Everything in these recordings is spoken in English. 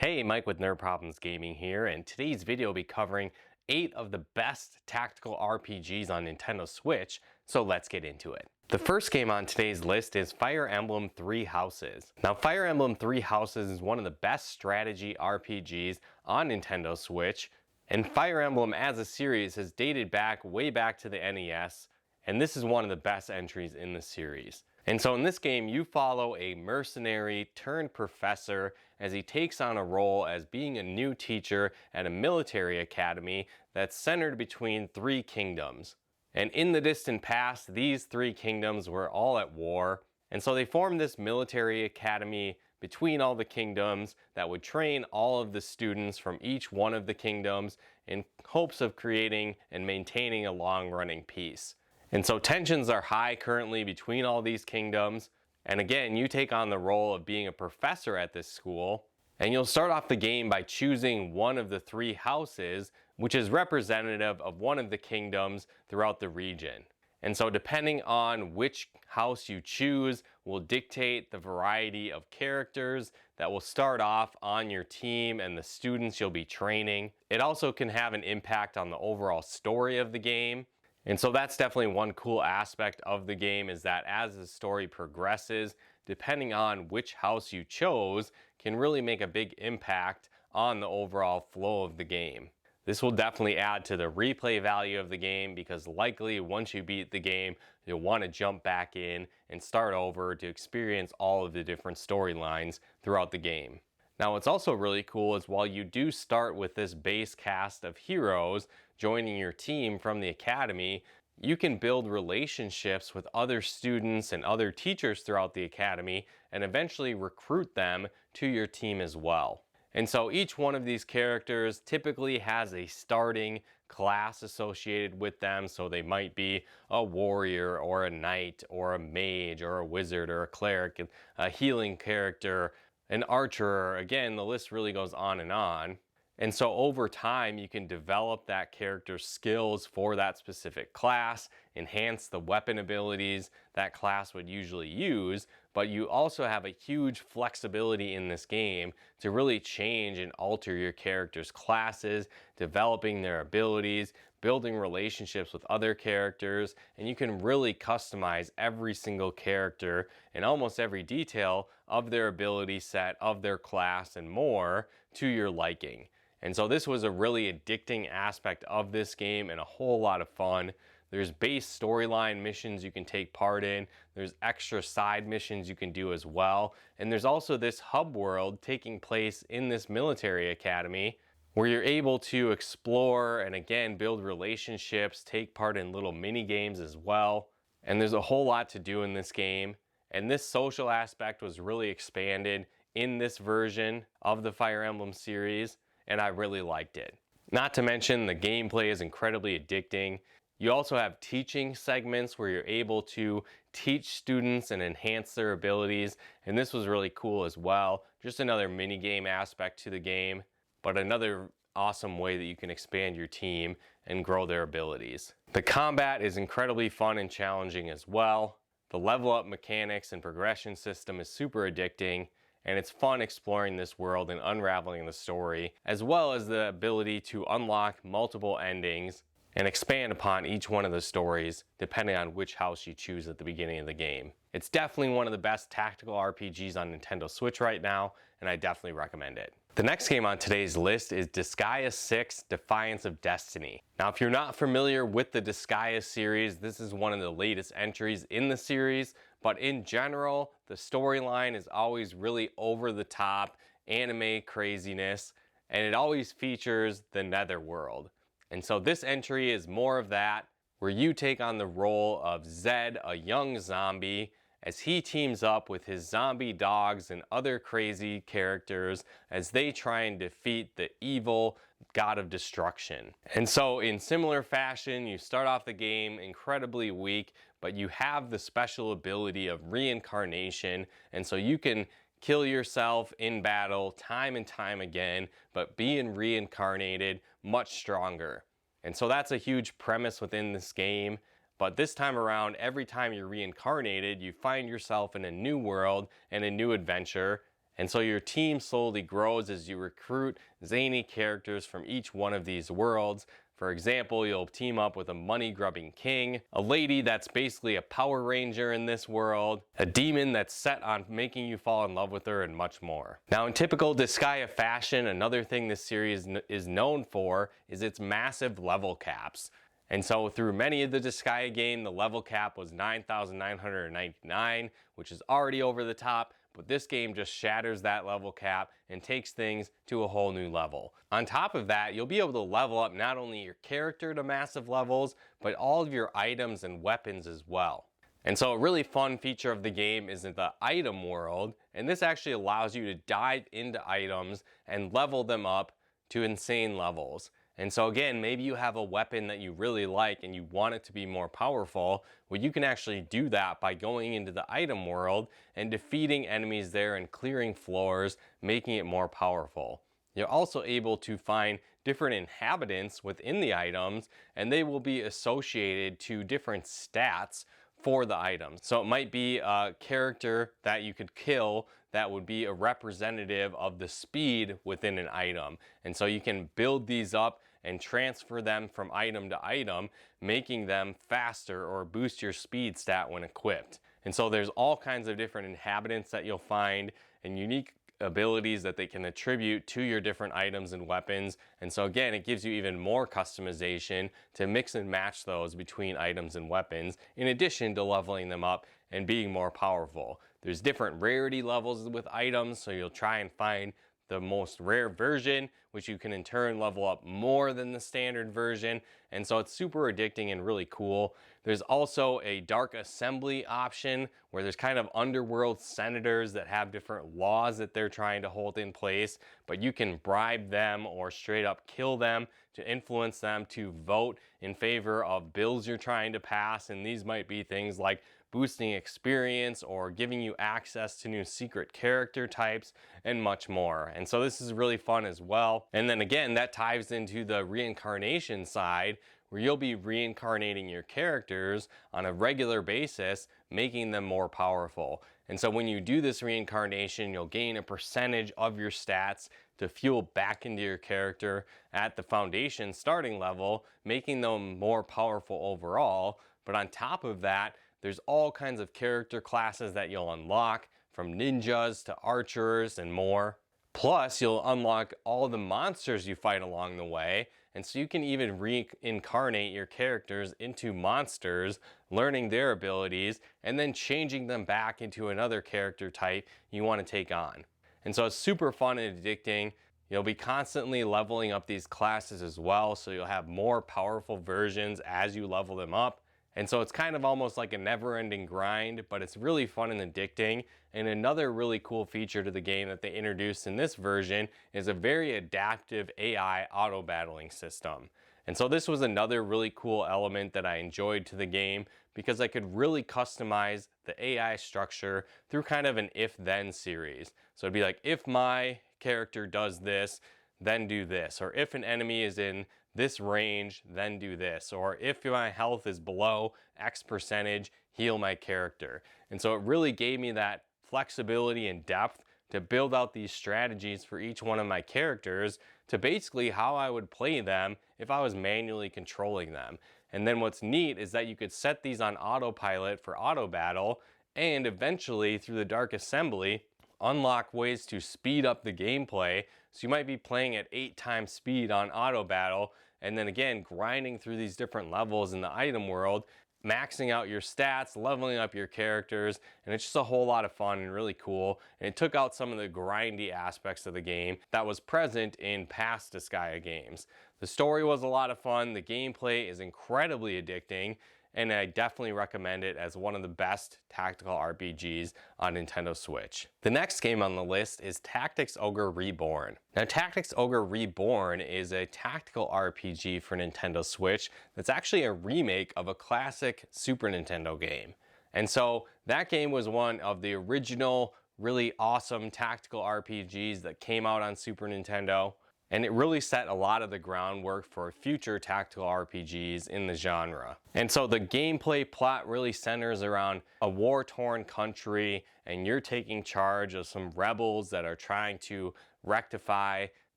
Hey, Mike with Nerd Problems Gaming here, and today's video will be covering 8 of the best tactical RPGs on Nintendo Switch, so let's get into it. The first game on today's list is Fire Emblem Three Houses. Now, Fire Emblem Three Houses is one of the best strategy RPGs on Nintendo Switch, and Fire Emblem as a series has dated back way back to the NES, and this is one of the best entries in the series. And so in this game, you follow a mercenary turned professor as he takes on a role as being a new teacher at a military academy that's centered between 3 kingdoms. And in the distant past, these 3 kingdoms were all at war. And so they formed this military academy between all the kingdoms that would train all of the students from each one of the kingdoms in hopes of creating and maintaining a long-running peace. And so tensions are high currently between all these kingdoms. And again, you take on the role of being a professor at this school. And you'll start off the game by choosing one of the 3 houses, which is representative of one of the kingdoms throughout the region. And so depending on which house you choose will dictate the variety of characters that will start off on your team and the students you'll be training. It also can have an impact on the overall story of the game. And so that's definitely one cool aspect of the game, is that as the story progresses, depending on which house you chose can really make a big impact on the overall flow of the game. This will definitely add to the replay value of the game, because likely once you beat the game, you'll want to jump back in and start over to experience all of the different storylines throughout the game. Now, what's also really cool is while you do start with this base cast of heroes joining your team from the academy, you can build relationships with other students and other teachers throughout the academy and eventually recruit them to your team as well. And so each one of these characters typically has a starting class associated with them. So they might be a warrior or a knight or a mage or a wizard or a cleric, a healing character, an archer. Again, the list really goes on and on. And so over time, you can develop that character's skills for that specific class, enhance the weapon abilities that class would usually use, but you also have a huge flexibility in this game to really change and alter your character's classes, developing their abilities, building relationships with other characters, and you can really customize every single character and almost every detail of their ability set, of their class, and more to your liking. And so this was a really addicting aspect of this game and a whole lot of fun. There's base storyline missions you can take part in. There's extra side missions you can do as well. And there's also this hub world taking place in this military academy where you're able to explore and again build relationships, take part in little mini games as well. And there's a whole lot to do in this game. And this social aspect was really expanded in this version of the Fire Emblem series, and I really liked it. Not to mention the gameplay is incredibly addicting. You also have teaching segments where you're able to teach students and enhance their abilities, and this was really cool as well. Just another mini game aspect to the game, but another awesome way that you can expand your team and grow their abilities. The combat is incredibly fun and challenging as well. The level up mechanics and progression system is super addicting, and it's fun exploring this world and unraveling the story, as well as the ability to unlock multiple endings and expand upon each one of the stories depending on which house you choose at the beginning of the game. It's definitely one of the best tactical RPGs on Nintendo Switch right now, and I definitely recommend it. The next game on today's list is Disgaea 6: Defiance of Destiny. Now, if you're not familiar with the Disgaea series, this is one of the latest entries in the series, but in general, the storyline is always really over the top, anime craziness, and it always features the Netherworld. And so this entry is more of that, where you take on the role of Zed, a young zombie, as he teams up with his zombie dogs and other crazy characters as they try and defeat the evil god of destruction. And so in similar fashion, you start off the game incredibly weak, but you have the special ability of reincarnation, and so you can kill yourself in battle time and time again, but being reincarnated much stronger. And so that's a huge premise within this game. But this time around, every time you're reincarnated, you find yourself in a new world and a new adventure. And so your team slowly grows as you recruit zany characters from each one of these worlds. For example, you'll team up with a money-grubbing king, a lady that's basically a Power Ranger in this world, a demon that's set on making you fall in love with her, and much more. Now, in typical Disgaea fashion, another thing this series is known for is its massive level caps. And so through many of the Disgaea game, the level cap was 9,999, which is already over the top, but this game just shatters that level cap and takes things to a whole new level. On top of that, you'll be able to level up not only your character to massive levels, but all of your items and weapons as well. And so a really fun feature of the game is in the item world, and this actually allows you to dive into items and level them up to insane levels. And so again, maybe you have a weapon that you really like and you want it to be more powerful. Well, you can actually do that by going into the item world and defeating enemies there and clearing floors, making it more powerful. You're also able to find different inhabitants within the items, and they will be associated to different stats for the items. So it might be a character that you could kill that would be a representative of the speed within an item. And so you can build these up and transfer them from item to item, making them faster or boost your speed stat when equipped. And so there's all kinds of different inhabitants that you'll find and unique abilities that they can attribute to your different items and weapons. And so again, it gives you even more customization to mix and match those between items and weapons, in addition to leveling them up and being more powerful. There's different rarity levels with items, so you'll try and find the most rare version, which you can in turn level up more than the standard version. And so it's super addicting and really cool. There's also a dark assembly option where there's kind of underworld senators that have different laws that they're trying to hold in place, but you can bribe them or straight up kill them to influence them to vote in favor of bills you're trying to pass. And these might be things like boosting experience or giving you access to new secret character types and much more. And so this is really fun as well. And then again, that ties into the reincarnation side, where you'll be reincarnating your characters on a regular basis, making them more powerful. And so when you do this reincarnation, you'll gain a percentage of your stats to fuel back into your character at the foundation starting level, making them more powerful overall. But on top of that, there's all kinds of character classes that you'll unlock, from ninjas to archers and more. Plus, you'll unlock all the monsters you fight along the way, and so you can even reincarnate your characters into monsters, learning their abilities, and then changing them back into another character type you want to take on. And so it's super fun and addicting. You'll be constantly leveling up these classes as well, so you'll have more powerful versions as you level them up. And so it's kind of almost like a never-ending grind, but it's really fun and addicting. And another really cool feature to the game that they introduced in this version is a very adaptive AI auto battling system. And so this was another really cool element that I enjoyed to the game, because I could really customize the AI structure through kind of an if-then series. So it'd be like, if my character does this, then do this. Or if an enemy is in this range, then do this. Or if my health is below X percentage, heal my character. And so it really gave me that flexibility and depth to build out these strategies for each one of my characters to basically how I would play them if I was manually controlling them. And then what's neat is that you could set these on autopilot for auto battle, and eventually through the Dark Assembly, unlock ways to speed up the gameplay. So you might be playing at 8 times speed on auto battle, and then again grinding through these different levels in the item world, maxing out your stats, leveling up your characters, and it's just a whole lot of fun and really cool. And it took out some of the grindy aspects of the game that was present in past Disgaea games. The story was a lot of fun, the gameplay is incredibly addicting, and I definitely recommend it as one of the best tactical RPGs on Nintendo Switch. The next game on the list is Tactics Ogre Reborn. Now, Tactics Ogre Reborn is a tactical RPG for Nintendo Switch that's actually a remake of a classic Super Nintendo game. And so that game was one of the original really awesome tactical RPGs that came out on Super Nintendo. and it really set a lot of the groundwork for future tactical RPGs in the genre. And so the gameplay plot really centers around a war-torn country, and you're taking charge of some rebels that are trying to rectify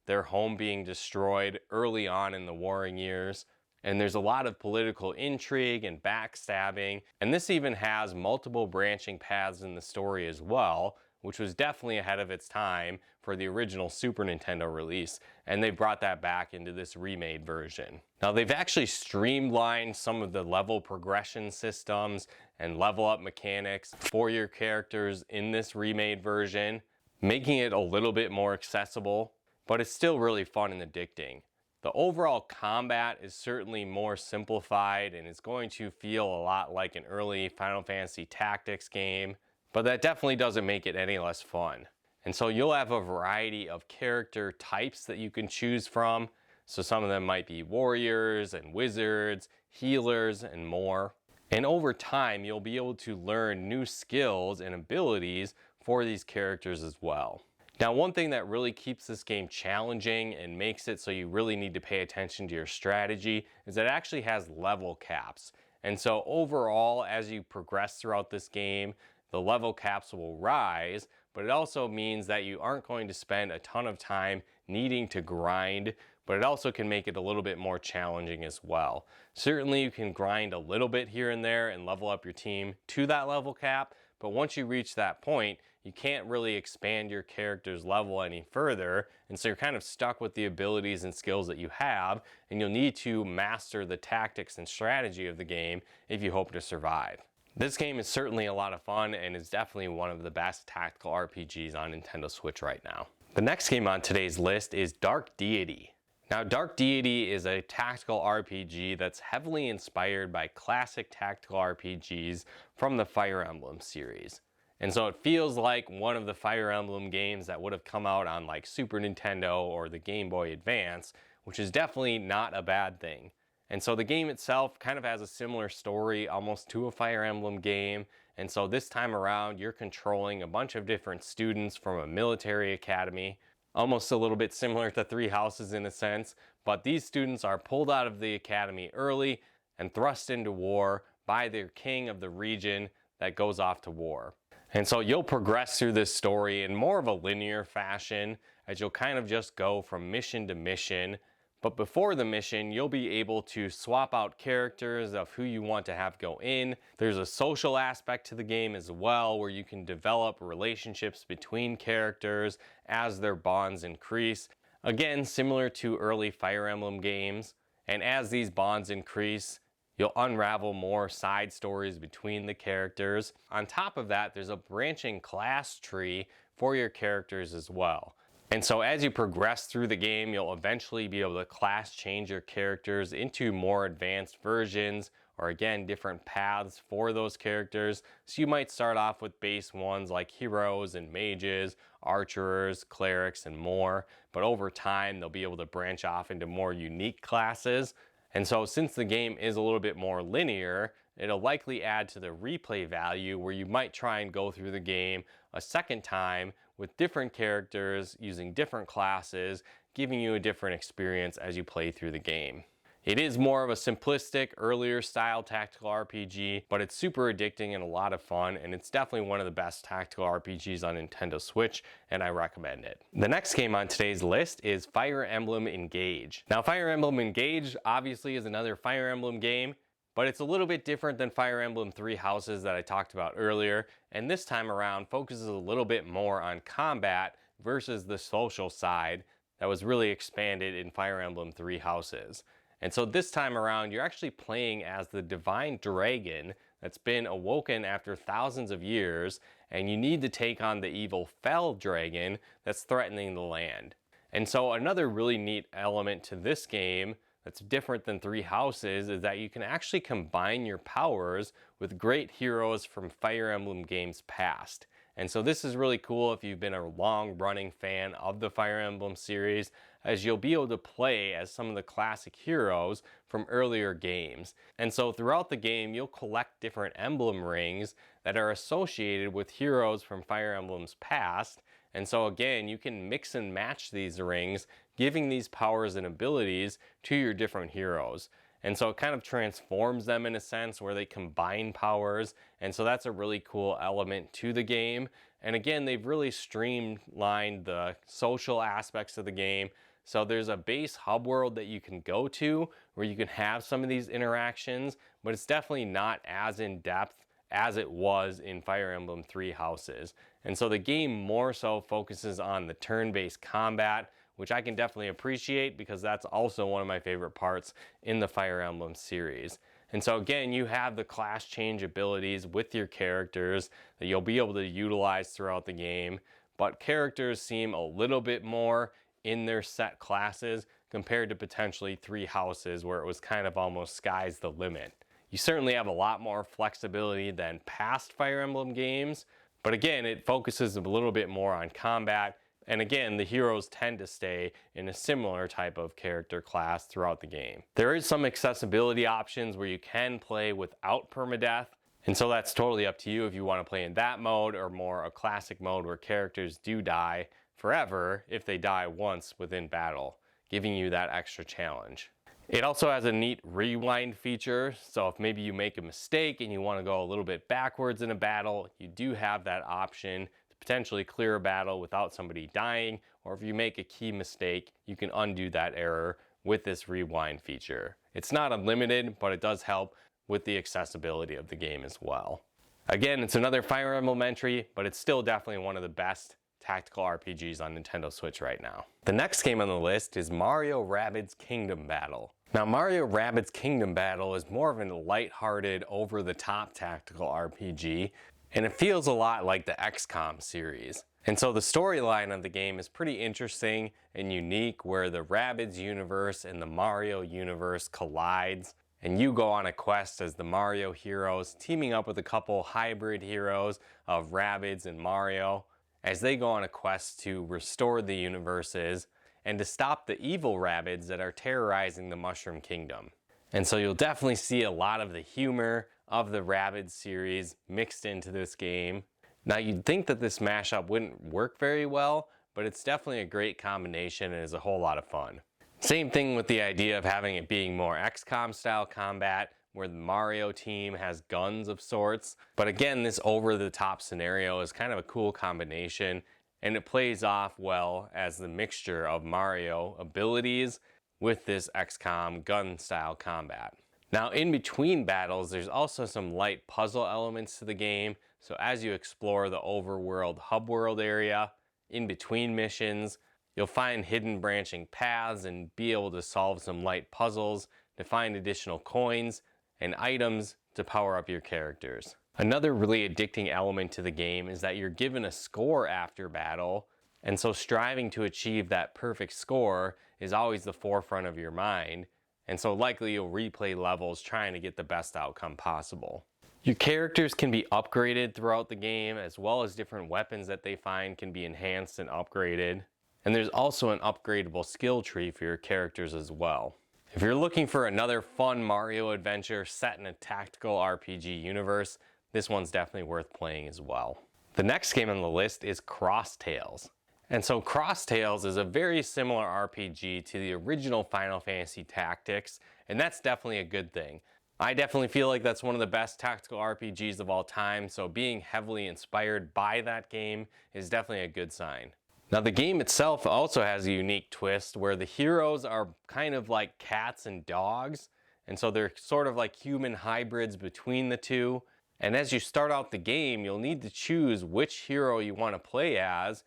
their home being destroyed early on in the warring years. And there's a lot of political intrigue and backstabbing, and this even has multiple branching paths in the story as well, which was definitely ahead of its time for the original Super Nintendo release, and they brought that back into this remade version. Now, they've actually streamlined some of the level progression systems and level up mechanics for your characters in this remade version, making it a little bit more accessible, but it's still really fun and addicting. The overall combat is certainly more simplified and is going to feel a lot like an early Final Fantasy Tactics game, but that definitely doesn't make it any less fun. And so you'll have a variety of character types that you can choose from. So some of them might be warriors and wizards, healers, and more. And over time, you'll be able to learn new skills and abilities for these characters as well. Now, one thing that really keeps this game challenging and makes it so you really need to pay attention to your strategy is that it actually has level caps. And so overall, as you progress throughout this game, the level caps will rise, but it also means that you aren't going to spend a ton of time needing to grind, but it also can make it a little bit more challenging as well. Certainly you can grind a little bit here and there and level up your team to that level cap, but once you reach that point, you can't really expand your character's level any further, and so you're kind of stuck with the abilities and skills that you have, and you'll need to master the tactics and strategy of the game if you hope to survive. This game is certainly a lot of fun and is definitely one of the best tactical RPGs on Nintendo Switch right now. The next game on today's list is Dark Deity. Now, Dark Deity is a tactical RPG that's heavily inspired by classic tactical RPGs from the Fire Emblem series. And so it feels like one of the Fire Emblem games that would have come out on like Super Nintendo or the Game Boy Advance, which is definitely not a bad thing. And so the game itself kind of has a similar story almost to a Fire Emblem game. And so this time around, you're controlling a bunch of different students from a military academy, almost a little bit similar to Three Houses in a sense, but these students are pulled out of the academy early and thrust into war by their king of the region that goes off to war. And so you'll progress through this story in more of a linear fashion as you'll kind of just go from mission to mission. But before the mission, you'll be able to swap out characters of who you want to have go in. There's a social aspect to the game as well, where you can develop relationships between characters as their bonds increase. Again, similar to early Fire Emblem games. And as these bonds increase, you'll unravel more side stories between the characters. On top of that, there's a branching class tree for your characters as well. And so as you progress through the game, you'll eventually be able to class change your characters into more advanced versions, or again, different paths for those characters. So you might start off with base ones like heroes and mages, archers, clerics, and more. But over time, they'll be able to branch off into more unique classes. And so since the game is a little bit more linear, it'll likely add to the replay value where you might try and go through the game a second time with different characters using different classes, giving you a different experience as you play through the game. It is more of a simplistic, earlier style tactical RPG, but it's super addicting and a lot of fun, and it's definitely one of the best tactical RPGs on Nintendo Switch, and I recommend it. The next game on today's list is Fire Emblem Engage. Now, Fire Emblem Engage obviously is another Fire Emblem game, but it's a little bit different than Fire Emblem Three Houses that I talked about earlier, and this time around focuses a little bit more on combat versus the social side that was really expanded in Fire Emblem Three Houses. And so this time around, you're actually playing as the divine dragon that's been awoken after thousands of years, and you need to take on the evil fell dragon that's threatening the land. And so another really neat element to this game that's different than Three Houses is that you can actually combine your powers with great heroes from Fire Emblem games past. And so this is really cool if you've been a long-running fan of the Fire Emblem series, as you'll be able to play as some of the classic heroes from earlier games. And so throughout the game, you'll collect different emblem rings that are associated with heroes from Fire Emblem's past, And so again, you can mix and match these rings, giving these powers and abilities to your different heroes. And so it kind of transforms them in a sense where they combine powers. And so that's a really cool element to the game. And again, they've really streamlined the social aspects of the game. So there's a base hub world that you can go to where you can have some of these interactions, but it's definitely not as in depth as it was in Fire Emblem Three Houses. And so the game more so focuses on the turn-based combat, which I can definitely appreciate because that's also one of my favorite parts in the Fire Emblem series. And so again, you have the class change abilities with your characters that you'll be able to utilize throughout the game, but characters seem a little bit more in their set classes compared to potentially Three Houses where it was kind of almost sky's the limit. You certainly have a lot more flexibility than past Fire Emblem games, but again, it focuses a little bit more on combat. And again, the heroes tend to stay in a similar type of character class throughout the game. There is some accessibility options where you can play without permadeath, and so that's totally up to you if you want to play in that mode or more a classic mode where characters do die forever if they die once within battle, giving you that extra challenge. It also has a neat rewind feature, so if maybe you make a mistake and you want to go a little bit backwards in a battle, you do have that option to potentially clear a battle without somebody dying, or if you make a key mistake, you can undo that error with this rewind feature. It's not unlimited, but it does help with the accessibility of the game as well. Again, it's another Fire Emblem entry, but it's still definitely one of the best tactical RPGs on Nintendo Switch right now. The next game on the list is Mario Rabbids Kingdom Battle. Now, Mario Rabbids Kingdom Battle is more of a lighthearted, over-the-top tactical RPG, and it feels a lot like the XCOM series. And so the storyline of the game is pretty interesting and unique, where the Rabbids universe and the Mario universe collides, and you go on a quest as the Mario heroes, teaming up with a couple hybrid heroes of Rabbids and Mario, as they go on a quest to restore the universes and to stop the evil Rabbids that are terrorizing the Mushroom Kingdom. And so you'll definitely see a lot of the humor of the Rabbids series mixed into this game. Now, you'd think that this mashup wouldn't work very well, but it's definitely a great combination and is a whole lot of fun. Same thing with the idea of having it being more XCOM style combat, where the Mario team has guns of sorts. But again, this over-the-top scenario is kind of a cool combination, and it plays off well as the mixture of Mario abilities with this XCOM gun style combat. Now, in between battles, there's also some light puzzle elements to the game. So as you explore the overworld hub world area, in between missions, you'll find hidden branching paths and be able to solve some light puzzles to find additional coins and items to power up your characters. Another really addicting element to the game is that you're given a score after battle, and so striving to achieve that perfect score is always the forefront of your mind, and so likely you'll replay levels trying to get the best outcome possible. Your characters can be upgraded throughout the game, as well as different weapons that they find can be enhanced and upgraded. And there's also an upgradable skill tree for your characters as well. If you're looking for another fun Mario adventure set in a tactical RPG universe, this one's definitely worth playing as well. The next game on the list is Cross Tales. And so Cross Tales is a very similar RPG to the original Final Fantasy Tactics, and that's definitely a good thing. I definitely feel like that's one of the best tactical RPGs of all time, so being heavily inspired by that game is definitely a good sign. Now, the game itself also has a unique twist where the heroes are kind of like cats and dogs, and so they're sort of like human hybrids between the two. And as you start out the game, you'll need to choose which hero you want to play as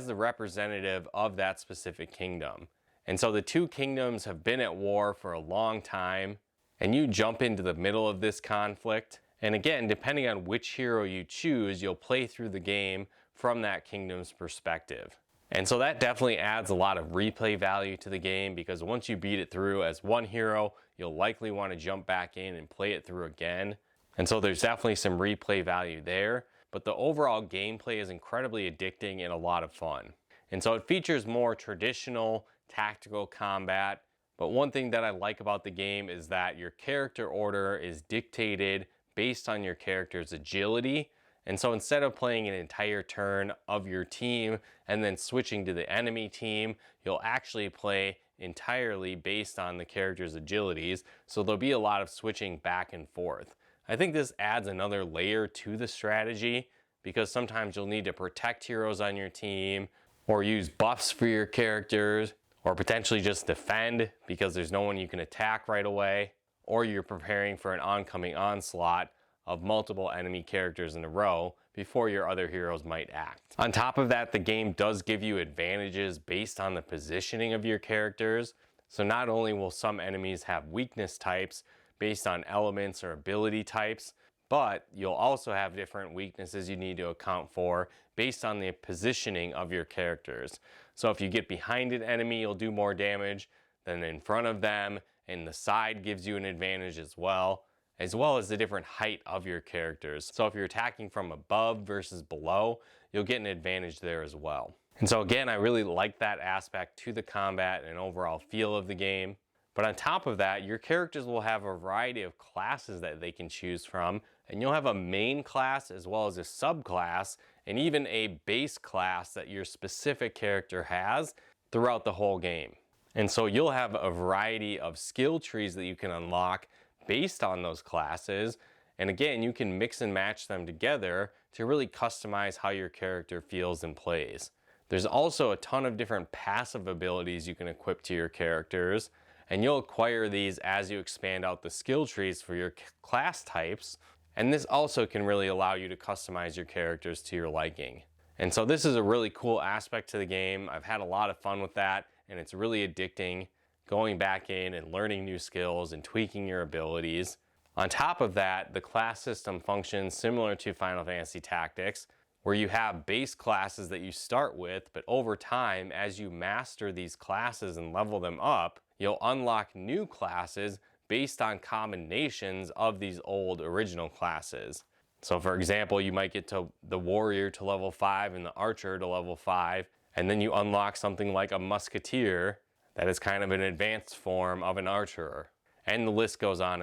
the representative of that specific kingdom. And so the two kingdoms have been at war for a long time, and you jump into the middle of this conflict. And again, depending on which hero you choose, you'll play through the game from that kingdom's perspective. And so that definitely adds a lot of replay value to the game, because once you beat it through as one hero, you'll likely want to jump back in and play it through again. And so there's definitely some replay value there, but the overall gameplay is incredibly addicting and a lot of fun. And so it features more traditional tactical combat, but one thing that I like about the game is that your character order is dictated based on your character's agility. And so instead of playing an entire turn of your team and then switching to the enemy team, you'll actually play entirely based on the character's agilities. So there'll be a lot of switching back and forth. I think this adds another layer to the strategy because sometimes you'll need to protect heroes on your team or use buffs for your characters or potentially just defend because there's no one you can attack right away, or you're preparing for an oncoming onslaught of multiple enemy characters in a row before your other heroes might act. On top of that, the game does give you advantages based on the positioning of your characters. So not only will some enemies have weakness types based on elements or ability types, but you'll also have different weaknesses you need to account for based on the positioning of your characters. So if you get behind an enemy, you'll do more damage than in front of them, and the side gives you an advantage as well as the different height of your characters. So if you're attacking from above versus below, you'll get an advantage there as well. And so again, I really like that aspect to the combat and overall feel of the game. But on top of that, your characters will have a variety of classes that they can choose from, and you'll have a main class as well as a subclass and even a base class that your specific character has throughout the whole game. And so you'll have a variety of skill trees that you can unlock based on those classes. And again, you can mix and match them together to really customize how your character feels and plays. There's also a ton of different passive abilities you can equip to your characters, and you'll acquire these as you expand out the skill trees for your class types. And this also can really allow you to customize your characters to your liking. And so this is a really cool aspect to the game. I've had a lot of fun with that, and it's really addicting, going back in and learning new skills and tweaking your abilities. On top of that, the class system functions similar to Final Fantasy Tactics, where you have base classes that you start with, but over time, as you master these classes and level them up, you'll unlock new classes based on combinations of these old original classes. So for example, you might get to the warrior to level 5 and the archer to level 5, and then you unlock something like a musketeer that is kind of an advanced form of an archer. And the list goes on.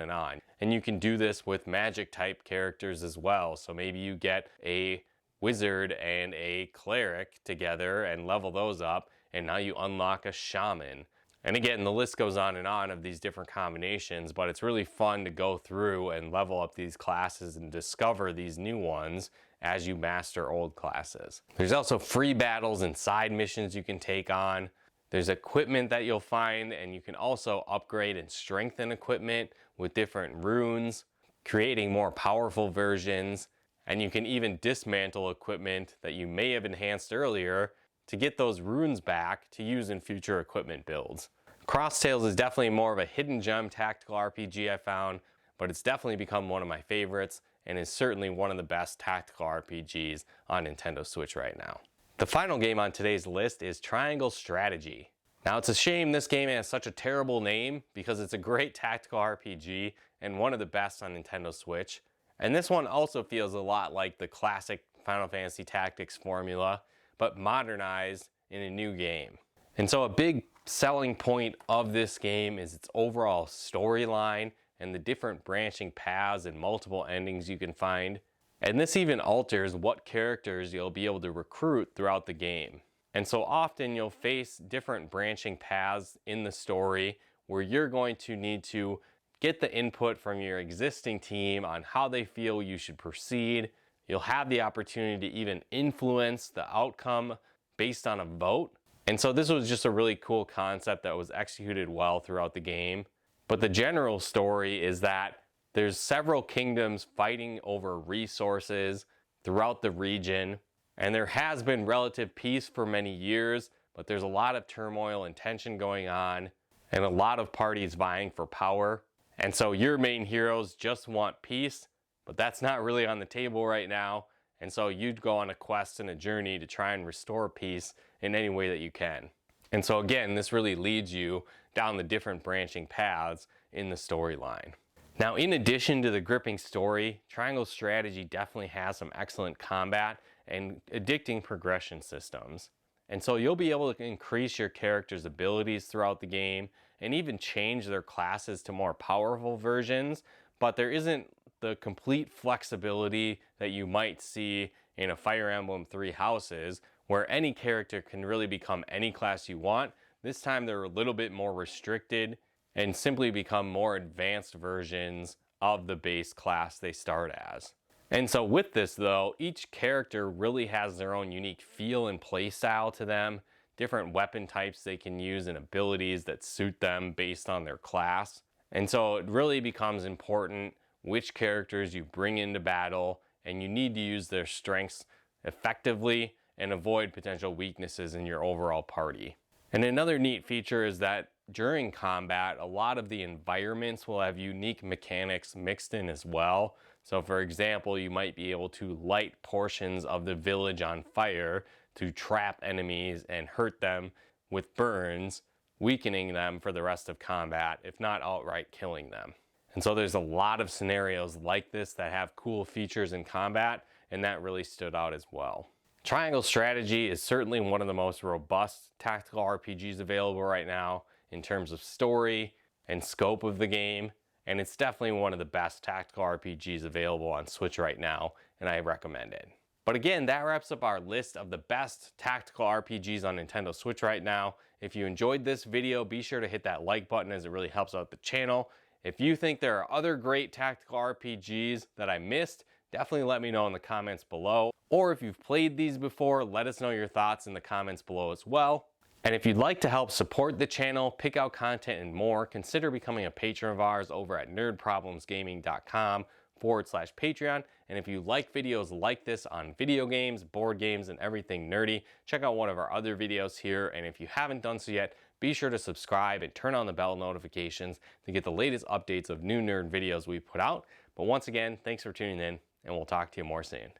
And you can do this with magic type characters as well. So maybe you get a wizard and a cleric together and level those up, and now you unlock a shaman. And again, the list goes on of these different combinations, but it's really fun to go through and level up these classes and discover these new ones as you master old classes. There's also free battles and side missions you can take on. There's equipment that you'll find, and you can also upgrade and strengthen equipment with different runes, creating more powerful versions. And you can even dismantle equipment that you may have enhanced earlier to get those runes back to use in future equipment builds. Cross Tales is definitely more of a hidden gem tactical RPG I found, but it's definitely become one of my favorites and is certainly one of the best tactical RPGs on Nintendo Switch right now. The final game on today's list is Triangle Strategy. Now it's a shame this game has such a terrible name because it's a great tactical RPG and one of the best on Nintendo Switch. And this one also feels a lot like the classic Final Fantasy Tactics formula, but modernized in a new game. And so a big selling point of this game is its overall storyline and the different branching paths and multiple endings you can find. And this even alters what characters you'll be able to recruit throughout the game. And so often you'll face different branching paths in the story where you're going to need to get the input from your existing team on how they feel you should proceed. You'll have the opportunity to even influence the outcome based on a vote. And so this was just a really cool concept that was executed well throughout the game. But the general story is that there's several kingdoms fighting over resources throughout the region. And there has been relative peace for many years, but there's a lot of turmoil and tension going on and a lot of parties vying for power. And so your main heroes just want peace, but that's not really on the table right now. And so you'd go on a quest and a journey to try and restore peace in any way that you can. And so again, this really leads you down the different branching paths in the storyline. Now, in addition to the gripping story, Triangle Strategy definitely has some excellent combat and addicting progression systems. And so you'll be able to increase your character's abilities throughout the game and even change their classes to more powerful versions, but there isn't the complete flexibility that you might see in a Fire Emblem Three Houses, where any character can really become any class you want. This time they're a little bit more restricted and simply become more advanced versions of the base class they start as. And so with this though, each character really has their own unique feel and play style to them, different weapon types they can use and abilities that suit them based on their class. And so it really becomes important which characters you bring into battle, and you need to use their strengths effectively and avoid potential weaknesses in your overall party. And another neat feature is that during combat, a lot of the environments will have unique mechanics mixed in as well. So for example, you might be able to light portions of the village on fire to trap enemies and hurt them with burns, weakening them for the rest of combat, if not outright killing them. And so there's a lot of scenarios like this that have cool features in combat, and that really stood out as well. Triangle strategy is certainly one of the most robust tactical RPGs available right now in terms of story and scope of the game, and it's definitely one of the best tactical RPGs available on Switch right now, and I recommend it. But again, that wraps up our list of the best tactical RPGs on Nintendo Switch right now. If you enjoyed this video, be sure to hit that like button as it really helps out the channel. If you think there are other great tactical RPGs that I missed, definitely let me know in the comments below. Or if you've played these before, let us know your thoughts in the comments below as well. And if you'd like to help support the channel, pick out content and more, consider becoming a patron of ours over at nerdproblemsgaming.com/Patreon. And if you like videos like this on video games, board games, and everything nerdy, check out one of our other videos here. And if you haven't done so yet, be sure to subscribe and turn on the bell notifications to get the latest updates of new nerd videos we put out. But once again, thanks for tuning in, and we'll talk to you more soon.